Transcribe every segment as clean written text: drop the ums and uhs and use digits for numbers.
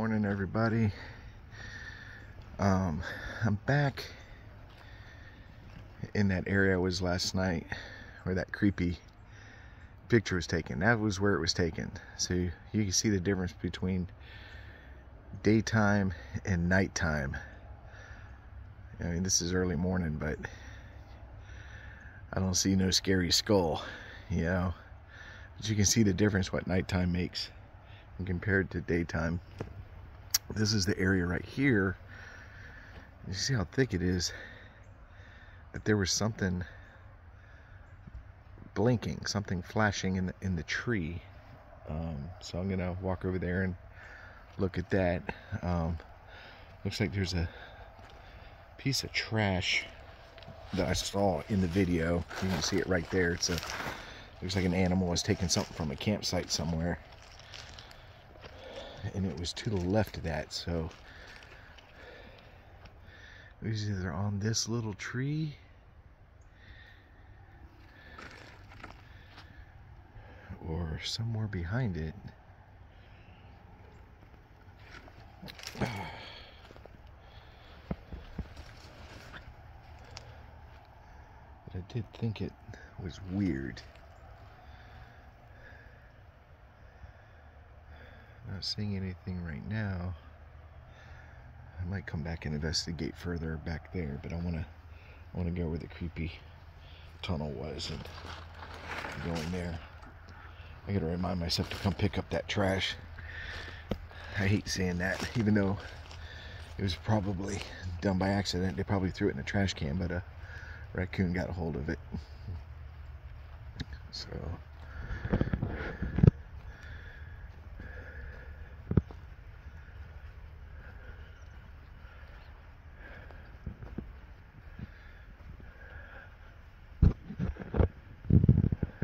morning, everybody. I'm back in that area I was last night where that creepy picture was taken. That was where it was taken. So you can see the difference between daytime and nighttime. I mean, this is early morning, but I don't see no scary skull, you know. But you can see the difference what nighttime makes when compared to daytime. This is the area right here. You see how thick it is, but there was something blinking, something flashing in the tree. So I'm gonna walk over there and look at that. Looks like there's a piece of trash that I saw in the video. You can see it right there. Looks like an animal was taking something from a campsite somewhere, and it was to the left of that. So it was either on this little tree or somewhere behind it. But I did think it was weird. Not seeing anything right now. I might come back and investigate further back there, but I want to go where the creepy tunnel was and go in there. I gotta remind myself to come pick up that trash. I hate saying that, even though it was probably done by accident. They probably threw it in a trash can, but a raccoon got a hold of it. So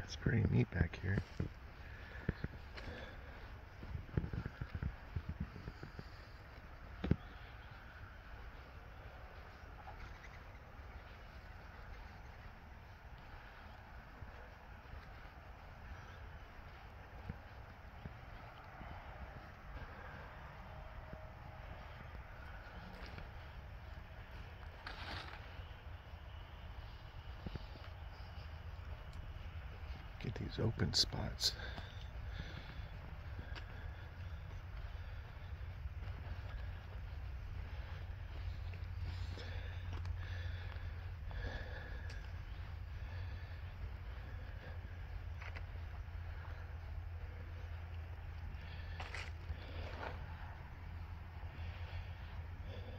it's pretty neat back here. Get these open spots.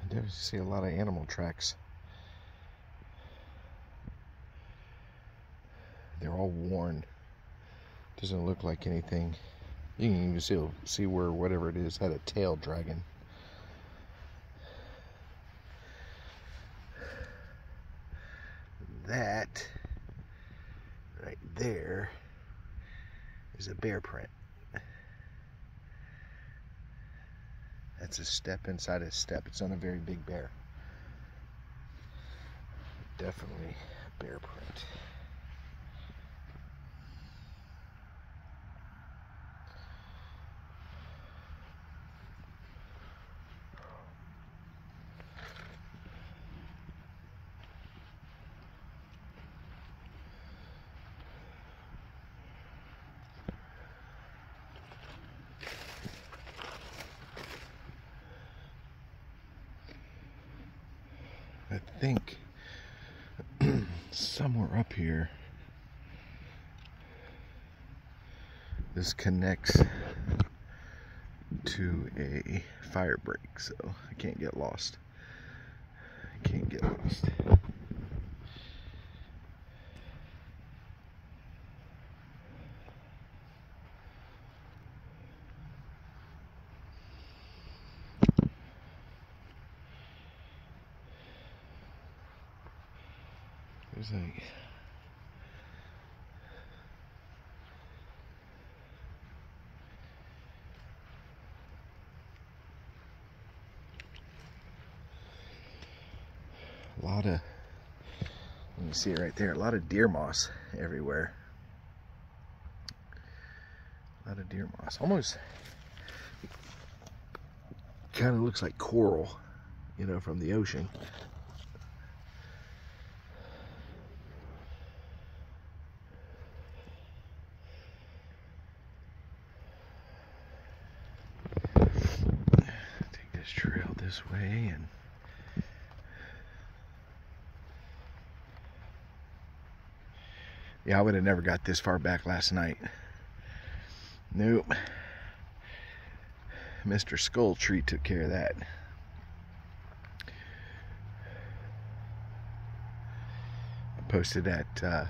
I definitely see a lot of animal tracks. They're all worn. Doesn't look like anything. You can even see where whatever it is had a tail dragging. That right there is a bear print. That's a step inside a step. It's on a very big bear. Definitely a bear print. I think somewhere up here this connects to a fire break, so I can't get lost. I can't get lost. There's like a lot of, you see it right there, a lot of deer moss everywhere. A lot of deer moss. Almost kind of looks like coral, you know, from the ocean. Take this trail this way, and yeah, I would have never got this far back last night. Nope. Mr. Skull Tree took care of that. I posted that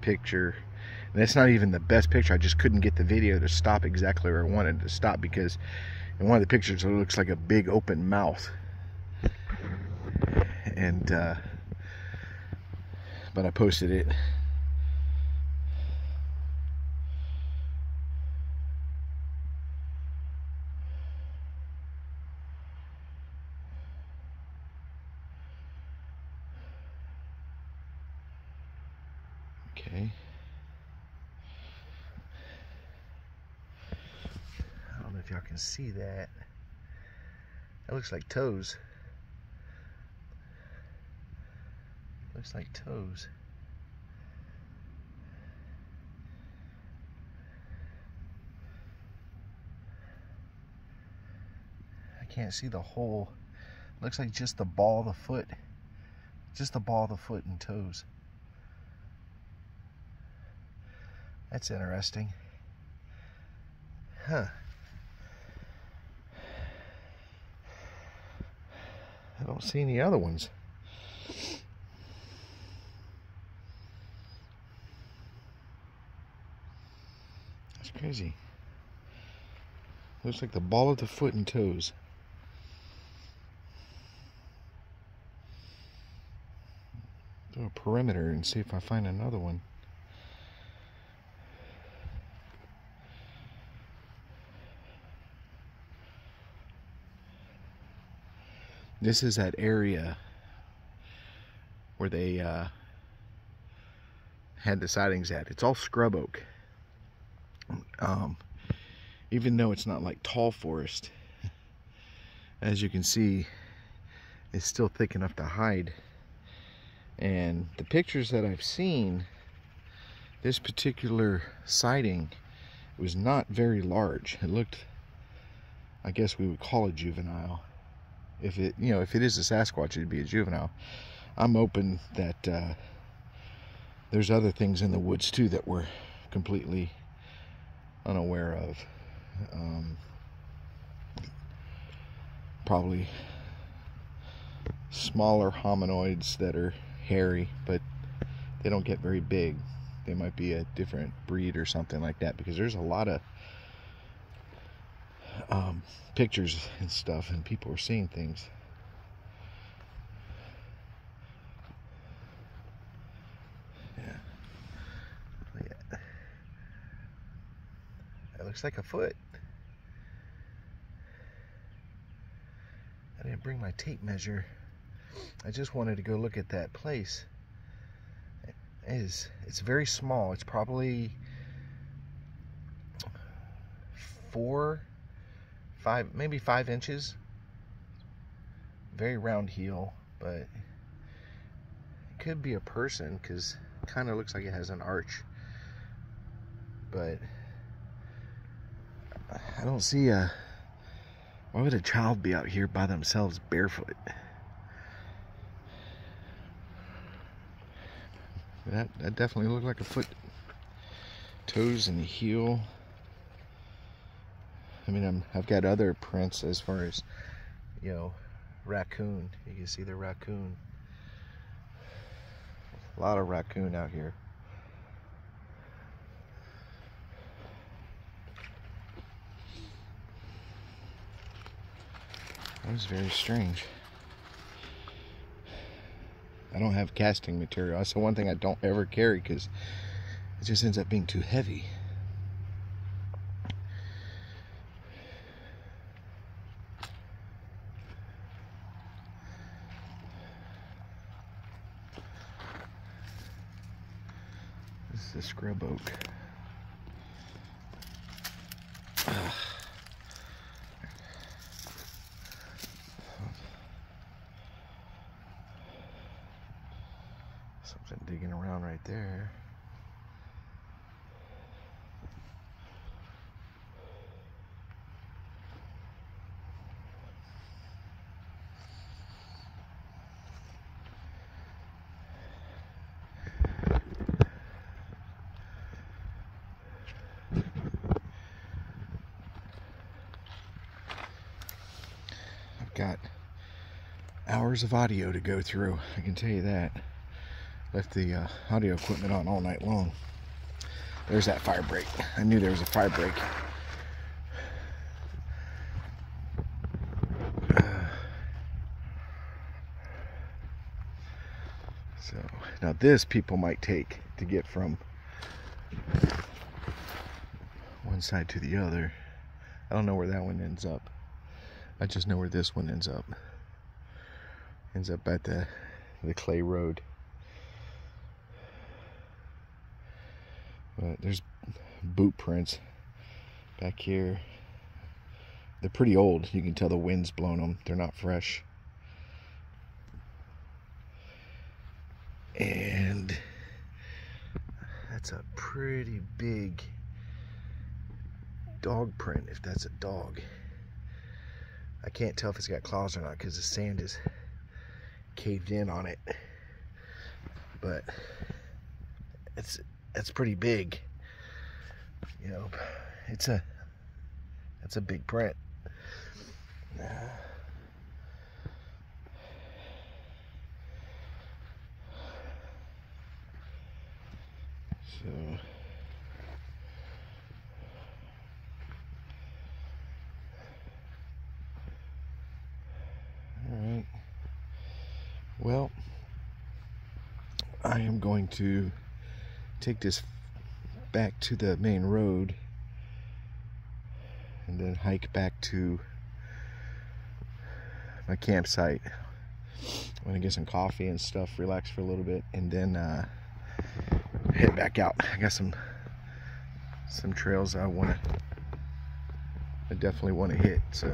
picture. And that's not even the best picture. I just couldn't get the video to stop exactly where I wanted it to stop, because in one of the pictures it looks like a big open mouth. And but I posted it. Okay. I don't know if y'all can see that. That looks like toes. Looks like toes. I can't see the whole. Looks like just the ball of the foot. Just the ball of the foot and toes. That's interesting. Huh. I don't see any other ones. That's crazy. Looks like the ball of the foot and toes. Do a perimeter and see if I find another one. This is that area where they had the sightings at. It's all scrub oak. Even though it's not like tall forest, as you can see, it's still thick enough to hide. And the pictures that I've seen, this particular sighting was not very large. It looked, I guess we would call it juvenile. If it, you know, if it is a Sasquatch, it'd be a juvenile. I'm open that there's other things in the woods too that we're completely unaware of. Probably smaller hominoids that are hairy, but they don't get very big. They might be a different breed or something like that, because there's a lot of pictures and stuff, and people are seeing things. Yeah. That looks like a foot. I didn't bring my tape measure. I just wanted to go look at that place. It's very small. It's probably 4, 5, maybe 5 inches. Very round heel, but it could be a person, because it kind of looks like it has an arch. But I don't see a. Why would a child be out here by themselves barefoot? That definitely looked like a foot. Toes and heel. I mean, I've got other prints as far as, you know, raccoon. You can see the raccoon. A lot of raccoon out here. That was very strange. I don't have casting material. That's the one thing I don't ever carry, because it just ends up being too heavy. This is the scrub oak. there. Got hours of audio to go through, I can tell you that. Left the audio equipment on all night long. There's that fire break. I knew there was a fire break. So now this people might take to get from one side to the other. I don't know where that one ends up. I just know where this one ends up. Ends up at the clay road. But there's boot prints back here. They're pretty old. You can tell the wind's blown them. They're not fresh. And that's a pretty big dog print, if that's a dog. I can't tell if it's got claws or not because the sand is caved in on it. But it's pretty big. You know, it's a big print. So alright. Well, I am going to take this back to the main road and then hike back to my campsite. I'm gonna get some coffee and stuff, relax for a little bit, and then head back out. I got some trails I definitely want to hit. So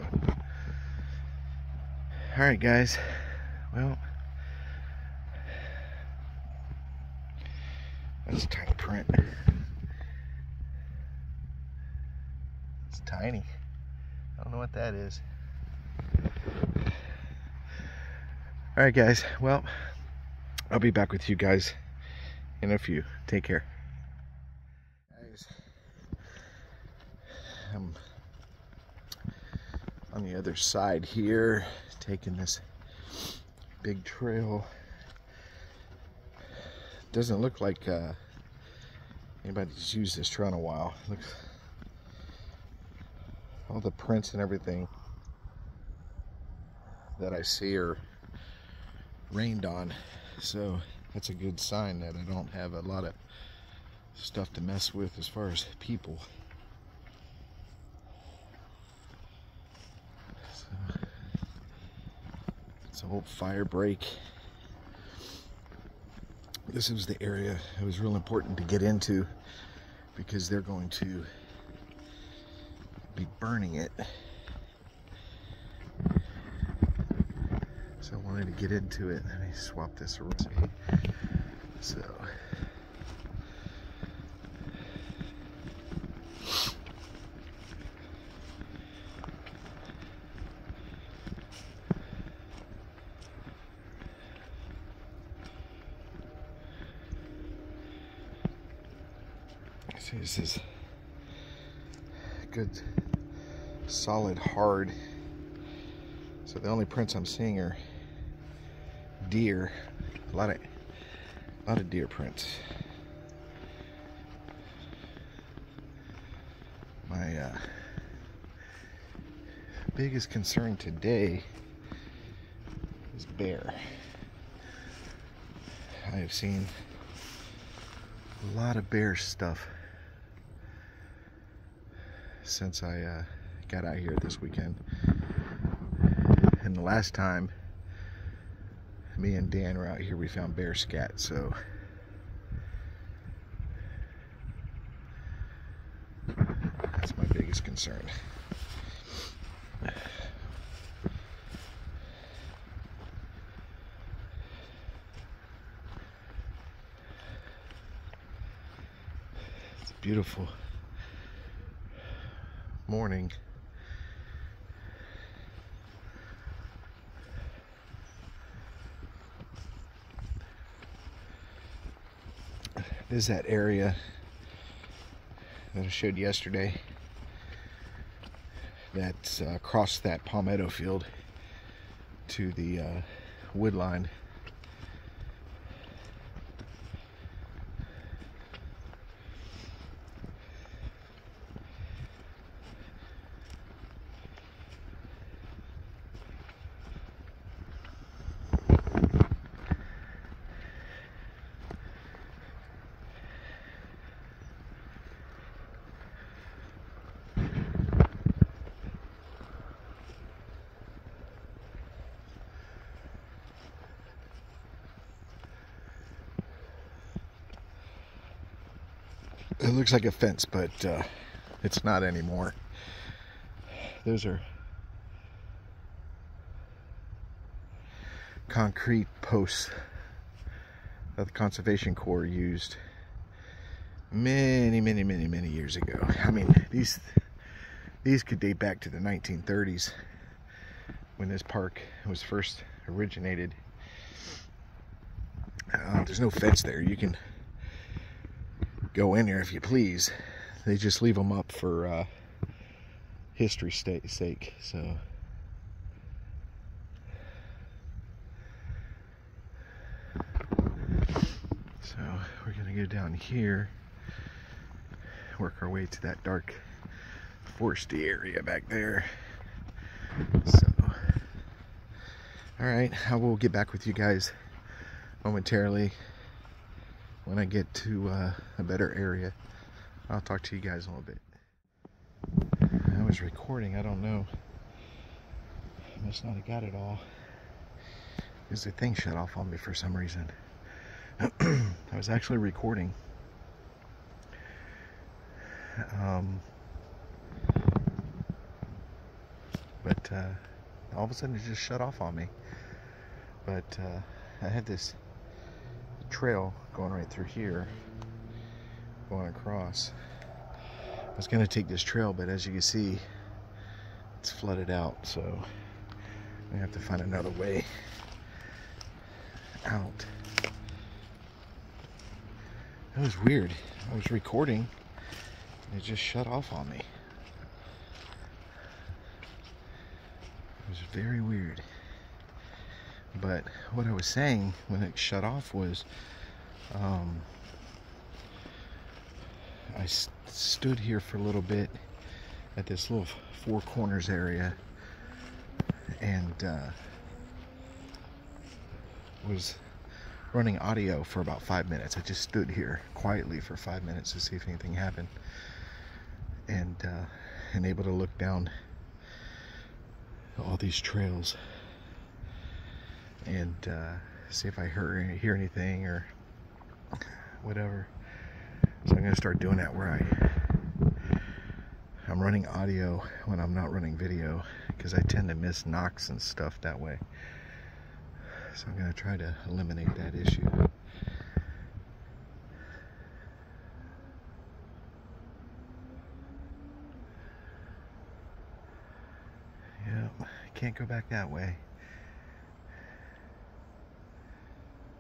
all right, guys. Well, that's a tiny print. It's tiny. I don't know what that is. All right, guys. Well, I'll be back with you guys in a few. Take care. Guys, I'm on the other side here, taking this big trail. Doesn't look like anybody's used this trail in a while. Look, all the prints and everything that I see are rained on, so that's a good sign that I don't have a lot of stuff to mess with as far as people. So, it's an old fire break. This was the area it was real important to get into because they're going to be burning it. So I wanted to get into it. Let me swap this around. So see, this is good, solid, hard. So the only prints I'm seeing are deer. A lot of deer prints. My biggest concern today is bear. I have seen a lot of bear stuff since I got out here this weekend. And the last time me and Dan were out here, we found bear scat, so that's my biggest concern. It's a beautiful morning. This is that area that I showed yesterday that's across that palmetto field to the wood line. It looks like a fence, but it's not anymore. Those are concrete posts that the Conservation Corps used many years ago. I mean, these could date back to the 1930s when this park was first originated. There's no fence there. You can go in there if you please. They just leave them up for history's sake. So we're gonna go down here, work our way to that dark foresty area back there. So all right, I will get back with you guys momentarily when I get to a better area. I'll talk to you guys in a little bit. I was recording, I don't know. I must not have got it all, because the thing shut off on me for some reason. I was actually recording. But all of a sudden it just shut off on me. But I had this trail going right through here, going across. I was going to take this trail, but as you can see, it's flooded out, so I'm going to have to find another way out. That was weird. I was recording and it just shut off on me. It was very weird. But what I was saying when it shut off was I stood here for a little bit at this little Four Corners area and was running audio for about 5 minutes. I just stood here quietly for 5 minutes to see if anything happened, and able to look down all these trails and see if I hear anything or whatever. So I'm going to start doing that where I'm running audio when I'm not running video, because I tend to miss knocks and stuff that way. So I'm going to try to eliminate that issue. Yep, I can't go back that way.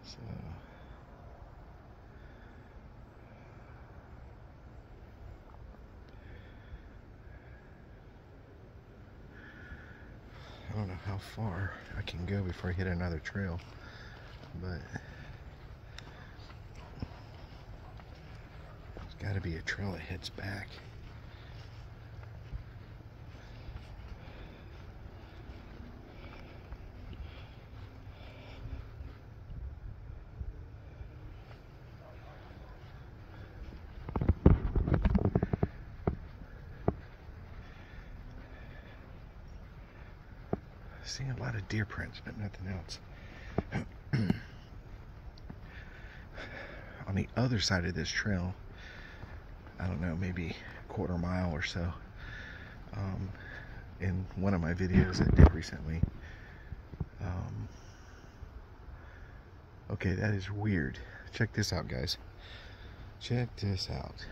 So I don't know how far I can go before I hit another trail, but there's got to be a trail that heads back. Seeing a lot of deer prints, but nothing else. On the other side of this trail, I don't know, maybe a quarter mile or so, in one of my videos I did recently. Okay, that is weird. Check this out, guys. Check this out.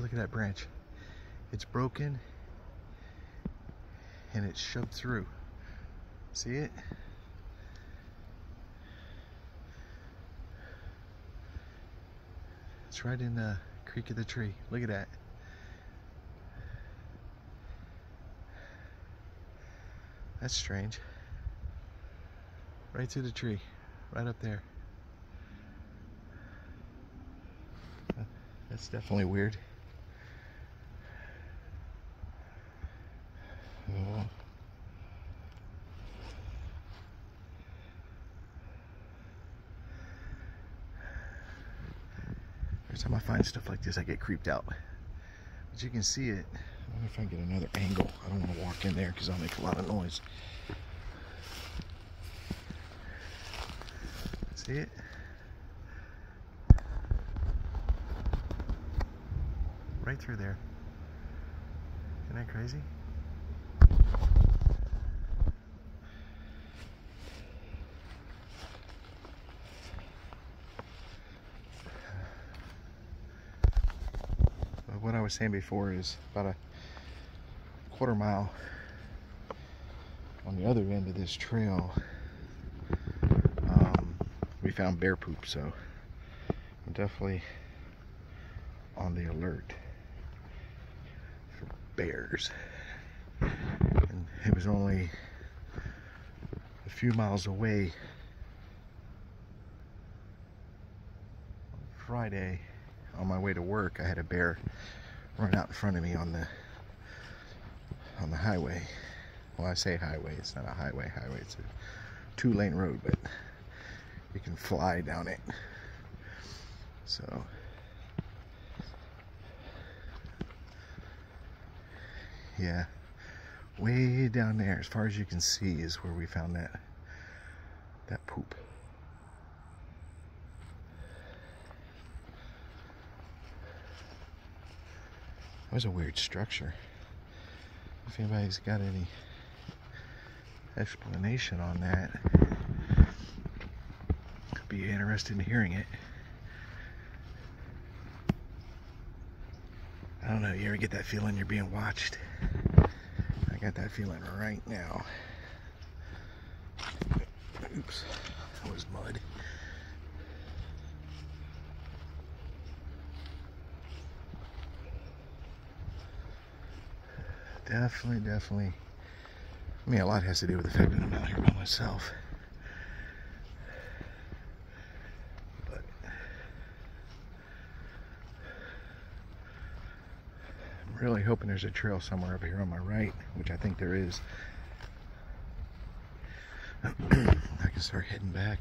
Look at that branch. It's broken and it's shoved through. See it? It's right in the creak of the tree. Look at that. That's strange. Right through the tree. Right up there. That's definitely weird. Oh. Every time I find stuff like this, I get creeped out. But you can see it. I wonder if I can get another angle. I don't want to walk in there because I'll make a lot of noise. See it? Right through there. Isn't that crazy? But what I was saying before is about a quarter mile on the other end of this trail, we found bear poop, so I'm definitely on the alert for bears. And it was only a few miles away. On Friday, on my way to work, I had a bear run out in front of me on the highway. Well, I say highway, it's not a highway. It's a 2-lane road, but you can fly down it. So yeah, way down there, as far as you can see, is where we found that poop. That was a weird structure. If anybody's got any explanation on that, I'd be interested in hearing it. I don't know, you ever get that feeling you're being watched? I got that feeling right now. Oops, that was mud. Definitely. I mean, a lot has to do with the fact that I'm out here by myself. But I'm really hoping there's a trail somewhere over here on my right, which I think there is. I can start heading back.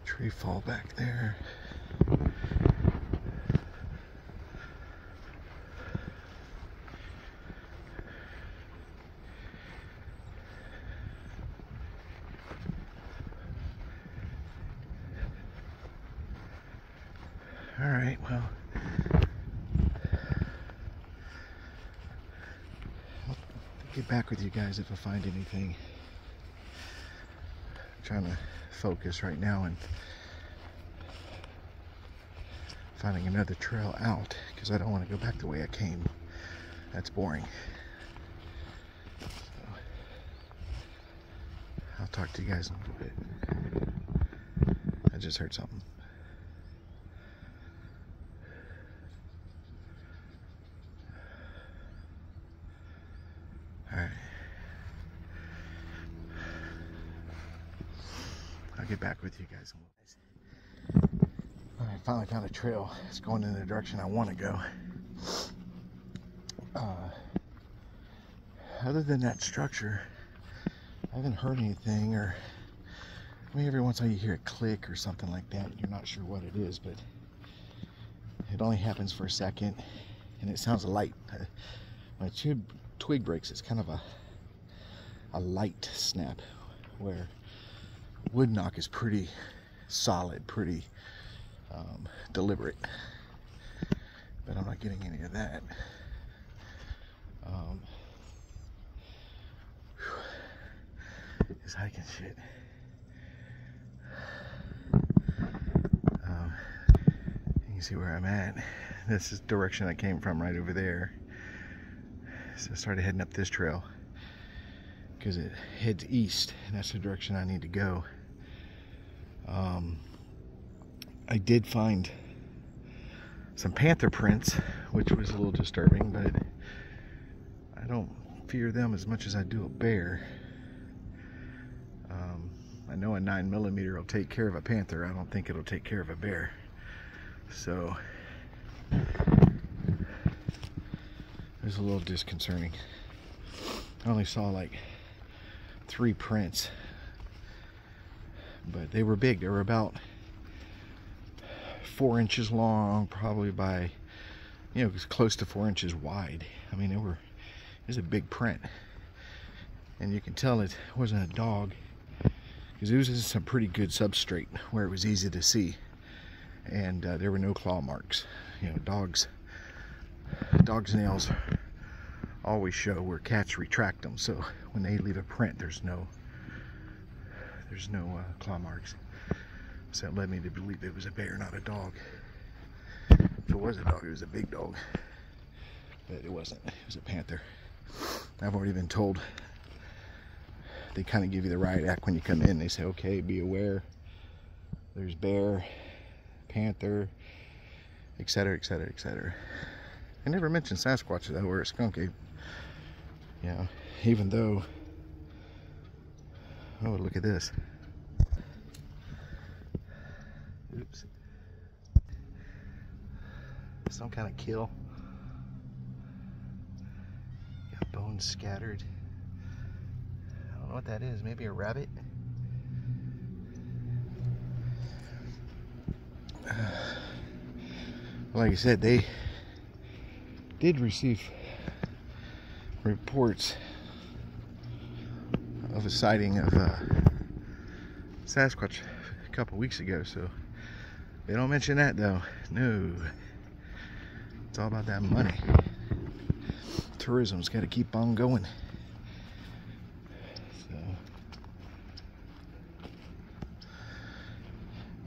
Tree fall back there. All right, well, I'll get back with you guys if I find anything. I'm trying to focus right now and finding another trail out, because I don't want to go back the way I came. That's boring. So, I'll talk to you guys in a little bit. I just heard something. Alright. I'll get back with you guys in a little bit. I finally found a trail. It's going in the direction I want to go. Other than that structure, I haven't heard anything, or I mean, every once in a while you hear a click or something like that. You're not sure what it is, but it only happens for a second, and it sounds light. When a twig breaks, it's kind of a light snap, where wood knock is pretty solid, pretty deliberate. But I'm not getting any of that. It's hiking shit. You can see where I'm at. This is the direction I came from, right over there. So I started heading up this trail because it heads east, and that's the direction I need to go. I did find some panther prints, which was a little disturbing, but I don't fear them as much as I do a bear. I know a 9mm will take care of a panther. I don't think it'll take care of a bear. So it was a little disconcerting. I only saw like 3 prints, but they were big. They were about 4 inches long, probably by, it was close to 4 inches wide. I mean, it was a big print, and you can tell it wasn't a dog, because it was in some pretty good substrate where it was easy to see, and there were no claw marks. Dogs' nails always show where cats retract them, so when they leave a print, there's no claw marks. So that led me to believe it was a bear, not a dog. If it was a dog, it was a big dog, but it wasn't. It was a panther. I've already been told. They kind of give you the riot act when you come in. They say, okay, be aware. There's bear, panther, etc., etc., etc. I never mentioned Sasquatch though, or a skunk ape. Even though, oh, look at this. Oops. Some kind of kill. Got bones scattered. I don't know what that is. Maybe a rabbit? Like I said, they did receive reports of a sighting of Sasquatch a couple weeks ago, so they don't mention that though. No, it's all about that money. Tourism's got to keep on going. So,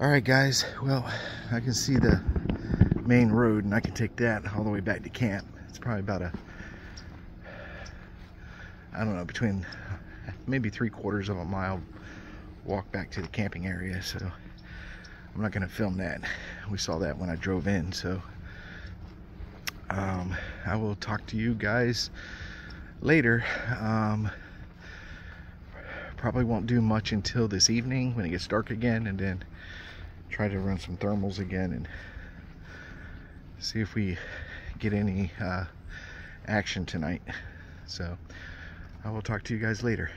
all right, guys. Well, I can see the main road, and I can take that all the way back to camp. It's probably about I don't know, between maybe 3/4 of a mile walk back to the camping area. So I'm not going to film that. We saw that when I drove in. So I will talk to you guys later. Probably won't do much until this evening when it gets dark again, and then try to run some thermals again and see if we get any action tonight. So I will talk to you guys later.